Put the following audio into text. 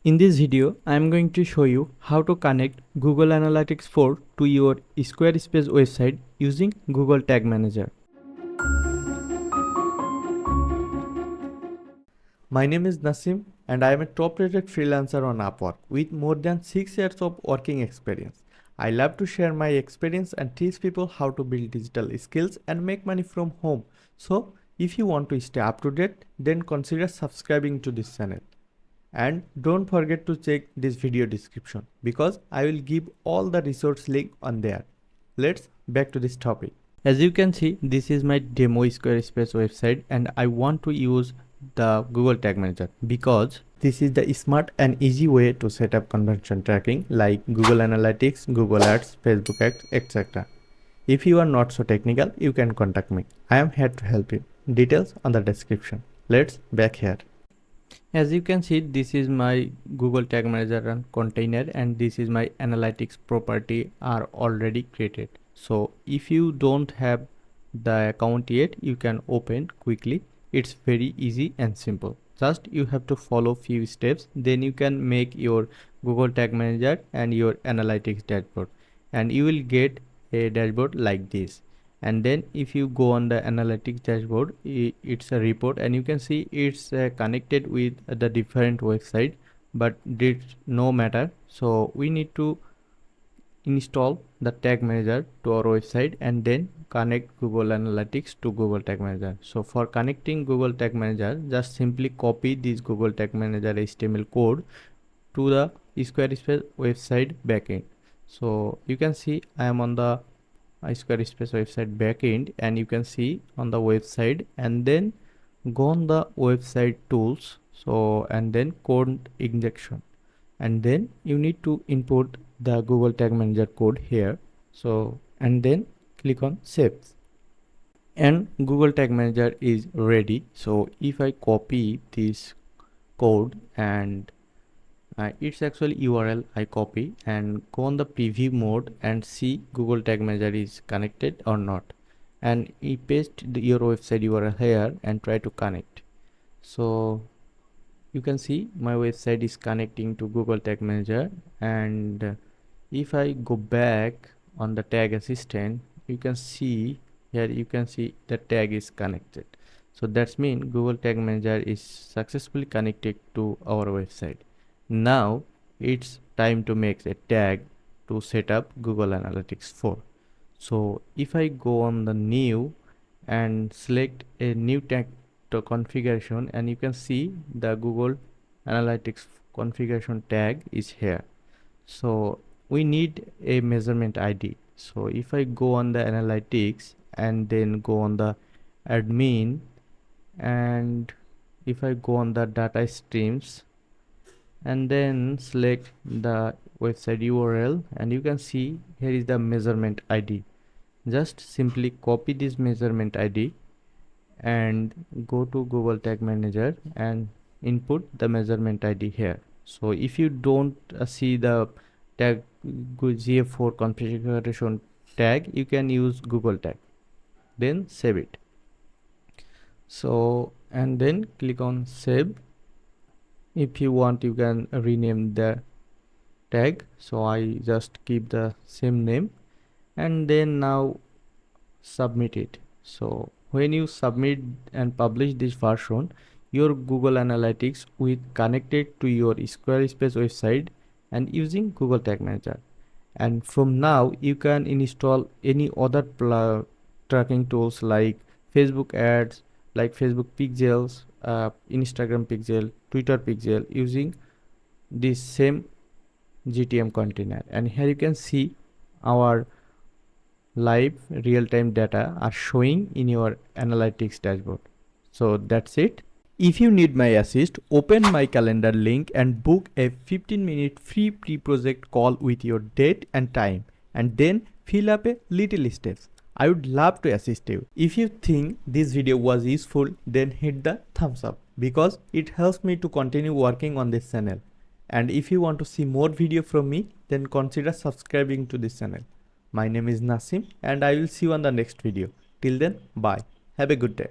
In this video, I am going to show you how to connect Google Analytics 4 to your Squarespace website using Google Tag Manager. My name is Nasim and I am a top-rated freelancer on Upwork with more than 6 years of working experience. I love to share my experience and teach people how to build digital skills and make money from home. So, if you want to stay up to date, then consider subscribing to this channel. And don't forget to check this video description because I will give all the resource link on there. Let's back to this topic. As you can see, this is my demo Squarespace website and I want to use the Google Tag Manager because this is the smart and easy way to set up conversion tracking like Google Analytics, Google Ads, Facebook Ads, etc. If you are not so technical, you can contact me. I am here to help you. Details on the description. Let's back here. As you can see, this is my Google Tag Manager and container and this is my analytics property are already created. So if you don't have the account yet, you can open quickly. It's very easy and simple. Just you have to follow few steps, then you can make your Google Tag Manager and your analytics dashboard and you will get a dashboard like this. And then if you go on the analytics dashboard, it's a report and you can see it's connected with the different website, but it's no matter. So we need to install the tag manager to our website and then connect Google Analytics to Google Tag Manager. So for connecting Google Tag Manager, just simply copy this Google Tag Manager HTML code to the Squarespace website backend. So you can see I am on the Squarespace website backend and you can see on the website and then go on the website tools, so and then code injection and then you need to input the Google Tag Manager code here. So and then click on save and Google Tag Manager is ready. So if I copy this code and it's actually URL I copy and go on the preview mode and see Google Tag Manager is connected or not, and you paste your website URL here and try to connect. So you can see my website is connecting to Google Tag Manager, and if I go back on the tag assistant, you can see here, you can see the tag is connected. So that's mean Google Tag Manager is successfully connected to our website. Now it's time to make a tag to set up Google Analytics 4. So if I go on the new and select a new tag to configuration, and you can see the Google Analytics configuration tag is here. So we need a measurement ID. So if I go on the analytics and then go on the admin, and if I go on the data streams and then select the website URL, and you can see here is the measurement ID. Just simply copy this measurement ID and go to Google Tag Manager and input the measurement ID here. So if you don't see the tag GA4 configuration tag, you can use Google Tag, then save it. So and then click on save. If you want, you can rename the tag. So I just keep the same name and then now submit it. So when you submit and publish this version, your Google Analytics will connected to your Squarespace website and using Google Tag Manager. And from now you can install any other tracking tools like Facebook ads, like Facebook pixels, Instagram pixel, Twitter pixel using this same GTM container. And here you can see our live real-time data are showing in your analytics dashboard. So that's it. If you need my assist, open my calendar link and book a 15-minute free pre-project call with your date and time, and then fill up a little steps. I would love to assist you. If you think this video was useful, then hit the thumbs up because it helps me to continue working on this channel. And if you want to see more video from me, then consider subscribing to this channel. My name is Nasim and I will see you on the next video. Till then, bye. Have a good day.